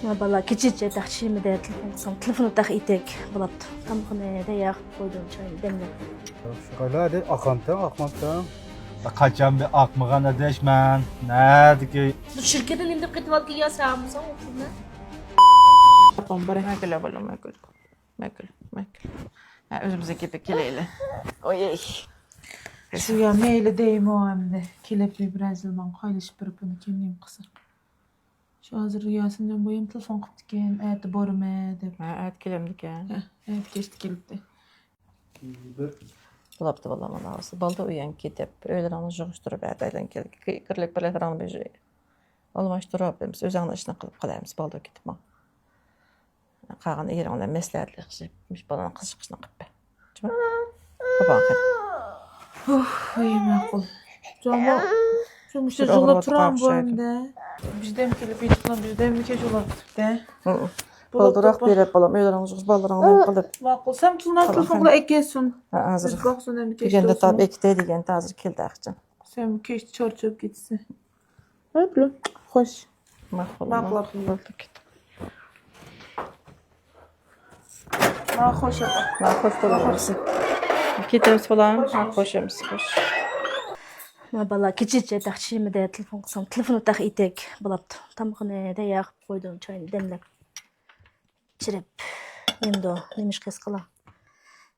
Bala keçiçe taxşimi de telefonu tax itek bulaptı. Tamqını da yağ koydum çayını demlep. Şöyle hadi akmanttan. Kaçan bir akmıgan edeşmen. Nerede ki? Bu şirketin indip ketip alıp ya sen bu okulda. Bara mäkele bola mäkele. Ha özümüze gidip keleyle. Oy. Şu ya meyle deyim o hem de. Kelepli biraz zaman kaylaşıp bir bunu kendiyim kısa. Şu hazır rüyasından boyum telefon kıptı ken. Evet borme dep. Ha evet kelemdik ya. Evet geçti gelip de. Bulaptı valla bana ağası. Balda uyan ketip. Öyle ama joğuşturup aydan geldik. Kırlık böyle karanı bejeyi. Almaştırıp biz öz anlaşına kılıp kalayımız balda ketip ma. Kağan eğranla mesleğetlik şeymiş balana kızışkışına kıp be. Cuma? Baban kere. Ay makul. Cuma. Cuma işte jolap turan bu önde. Bizden kelip yetkilen bizden mi ke jolap de. Baldırak berep balam. Öyle anlaşık baldıran kalıp. Makul. Sen tuzuna telefonla ekesun. Hazır. Baksun hem keşke. Gende tabi ekte digen hazır keldi akçan. Sen keşke çorçup gitsin. Öyle. Hoş. Makul. Makul. Hoş olasın. Ketemiz falan. Hoşumuz hoş. Bala keçiçe taxşimi de telefonu tax itek bulaptı. Tamqını da yağ koydum çayını demlep. Çirep. Endi o nemiş kız qala.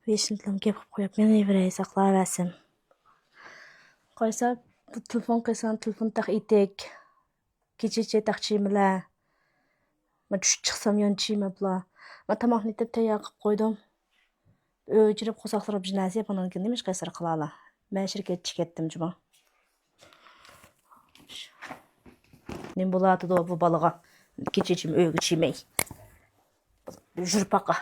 Beşintilim kep qoyup meni evreyi saqlab versin. Qoysa bu telefon qilsam telefon tax itek. Keçiçe taxşimilar. Ma tushib chiqsam yonchiymi bular. Ma tomoqni etib tayyor qilib qo'ydim. O'chirib qo'saqlab jinasi yapandan keyin nima qilsar qilala. Men shirkatga ketdim juma. Nim bo'ladi da bu balığa. Keçichim o'yga chimay. Jurib baqa.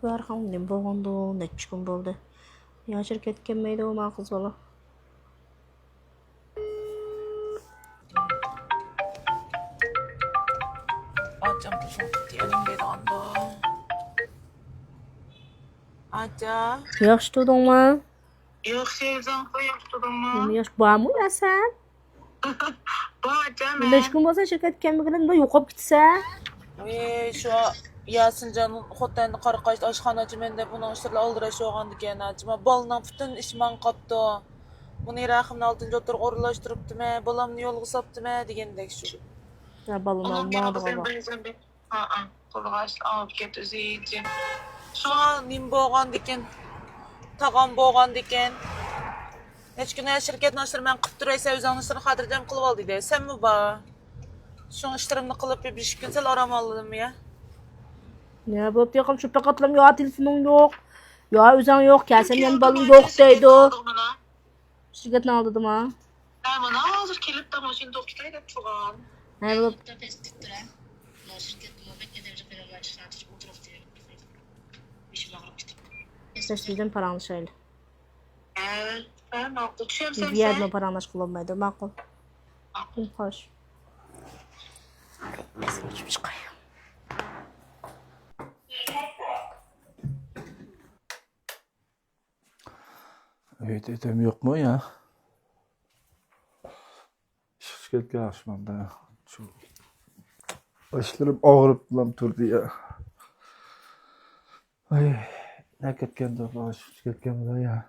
Bu arqam nim bo'lganda necha kun bo'ldi. Ya shirkatga kelmaydi u ma'qul bola. Açam telefon diyelim bir anda. Aça. Yaxshi turdingmi? Yo'q, sevzan qo'yib turdimmi? Yosh bormi ya sen? Bor, jami. Necha kun bo'lsa shirkatga kelmaganimda yo'qolib ketsa? Şu Yasincan'ın xotanını qaraqaş aşxanaçı mende bunun işlerle aldıraşı oğandı gene. Acıma balından bütün işman kaptı. Bunu iraqımın altınca otur orlaştırıptı mı? Balamını yolgu saptı mı? Degендek şu. Ya balım Onun almadı bir baba. bilsem bir. Qulğaş alıp get özüydi. Şu an nim boğan diken. Tağam boğan diken. Neç güne şirket naşır men qıp duraysa öz anışlarını xatircam qılıp al dedi. Sen mi ba? Şu işlerimni qılıp bir iş gün sel aramalıdım ya. Ya bu yapıyordum şu pakatlam ya telefonum yok. Ya özan yok kelsen yani balım yok deydi. Şirketten aldırdım ha. Ben bana hazır kelip de maşin doktor edip çıkan. Ne bu? Sesliydin paranı şöyle. Ben makul düşüyorum sen. Bir yerden paranlaş kullanmaydı. Makul. Hoş. Neyse geçip çıkayım. Evet edem yok mu ya? Şirketga açmamda. Şu başlarım ağrıp turdu ya. Ay, ne ketkendi bu şirketga ya.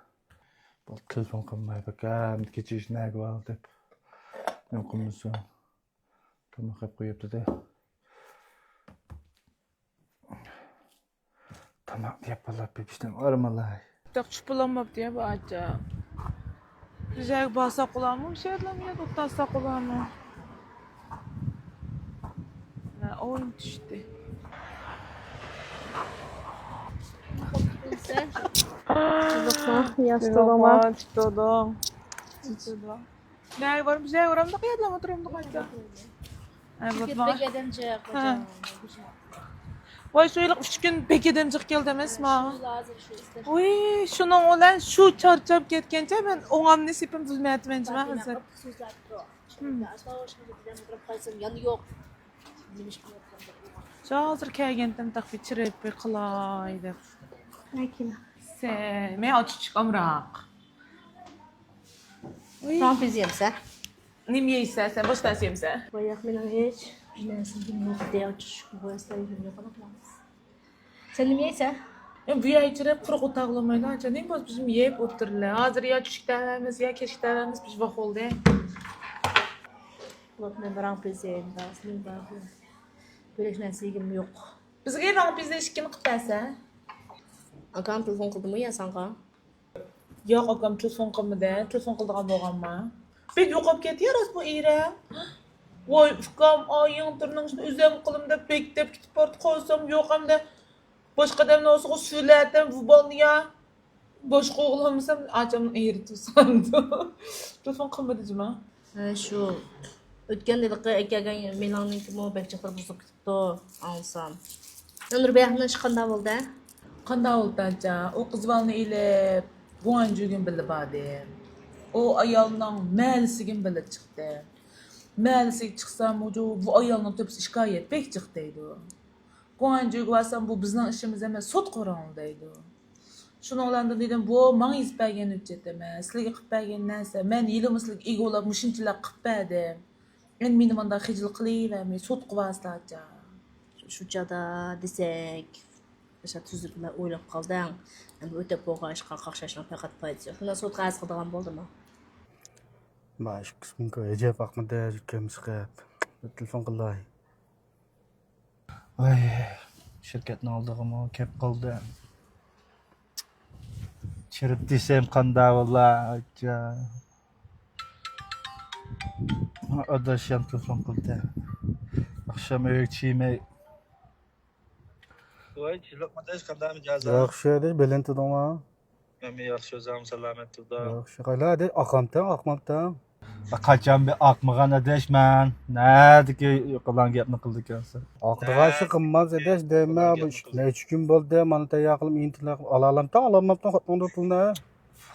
Bu telefon qilmay bakam, kechish nag val deb. Men qilmasam. Tamam qilib qo'yibdi-da. Tamam yapalap pepişten armalay. Tak çıpılanmap diye bu aca. Güzel basa kulağımı bir şey edilem ya tuttasa kulağımı. Oyun düştü. Bakma yastığıma. Tuttum. Ne var bir şey var mı da kıyadlam oturum da kaçta. Evet var. Bekledimce Ha. Vay şöyle 3 gün bekledimcik geldi emesma. Uy, şunun olan şu çarçap ketkençe ben oğam nesipim düzmetmenci ben hazır. Hazır kelgendim tak bir çirep bir kılay dep. Ne kim? Sen, men açık amrak. Rampiz yemse. Nim yeysen, sen boş ders yemsen. Bayak benim hiç. Nensin yok diye açış. Bu hastayı yok anlamaz. Sen ne yiysen? Ya bu yayçırıp kuruq otaqlamayla anca ne boz bizim yeyip oturlar. Hazır ya çüşüklerimiz ya keşiklerimiz bir vaq oldu. Bak ben rampiz yiyeyim daha. Senin bakı. Böyle nesligim yok. Bizge rampizde işkini qıpasa. Akam telefon kıldı mı ya sanka? Yo'q, akam telefon qilmadi. Telefon qildigan bo'lganman. Bek yo'qolib ketdi rost bu ira. Voy, ukam ayın turning shuni uzam qilim deb bek deb ketib bordi qolsam yo'q hamda boshqa odamni o'siga suladim bu bolni ya. Boshqa o'g'limsam acamni eritib sandı. Telefon qilmadi jima. Şu ötken dedik ki ekegen Milan'ın ki mu bekçekler bozuk tuttu alsam. Ömür beyakından çıkanda oldu. Qanday oldu ancha? O qiz bolni ilib Guanju'gin bilib badi. O ayolning ma'lisigin bilib chiqdi. Ma'lisiga chiqsam bu ayolning tepsi shikoyat bek chiqdiydi. Guanju'ga borsam bu bizning ishimiz emas, sud qo'rg'on deydi. Shuningdan dedim, bu menga yetib bergan hujjat emas, sizlarga qilib bergan narsa. Men yilimizlik egolab mushinchilar qilib berdim. Endi meni bunday xijil qilavermay, sud qilvaslacha. Şu çada desek. Mesela tüzükler oylap kaldım. Yani öte boğa işgal kakşaşına fakat paydı yok. Bundan sonra gaz kıldıgan oldu mu? Baş kısmın koyacak bakma da zükemiz kıyap. Telefon kılay. Ay, şirketin aldığımı kep kıldı. Çirip desem kanda valla. Acca. Adaşım telefon kıldı. Akşam ölçüyme. Voy, lokmadash qanday mijoza? Yaxshi edi, belin tudingmi? Men yaxshi o'zim salomat turdim. Yaxshi. Qaylardi? Aqamdan, aqmabdan. Qachon bir oqmagan adashman. Nadiki yo'qolgan gapni qildi ekansan. Aqdag'ashi qimmat edash deyma, bu necha kun bo'ldi, mana tayyor qilib intilib olalamdan, olamabdan xotmanda pulni.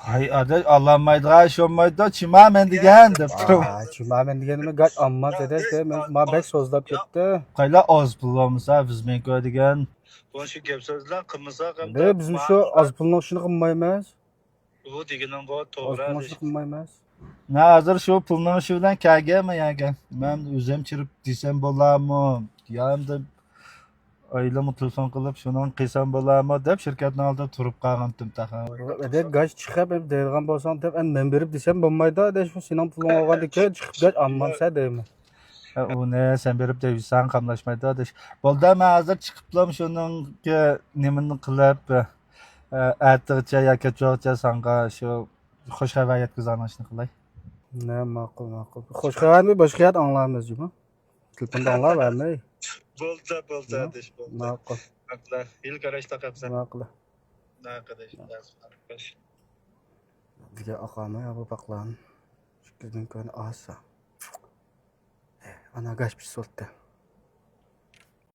Hay adash ololmaydigan, ishonmaydigan chimaman degan deb turib. Chimaman deganimni gach ammas edash de, men ma bek so'zlab ketdi. Qaylar oz pul bo'lmasa biz men ko'radigan. Bu shu gap so'zlar qilmasak ham De bizim shu oz pulni ishini qilmaymiz. bu deganim bu Oz to'g'ri. pulni ishini qilmaymiz. Na hozir shu pulni shu bilan kelganmi yagan. Men o'zim chirib desam bo'ladimi? Yo'qda oilama telefon qilib shuni qilsam bo'ladimi deb shirkatning oldida turib qolgandim taxan. De gach chiqib deydigan bo'lsang deb men berib desam bo'lmaydi, de shu sening puling olgandiki chiqib gach ammamsa deyman. Uni sen berib deysan qamlashmaydi deb. Bo'ldi men hozir chiqiblam shuningga nimani qilib attircha yoki cho'cha sanga shu xush xabar yetkazishni qilay. Ne ma'qul, ma'qul. Xo'sh xabarmi boshqa gap anglaymizmi? Telefonda anglamaymi? Bo'ldi desh bo'ldi. Ma'qul, Haqlar. Yil qarashda qapsan. ma'qul. Naqadash. Diga aqamı ya bu baklan. Şükürden kön asa. Ana gaş bir soltu.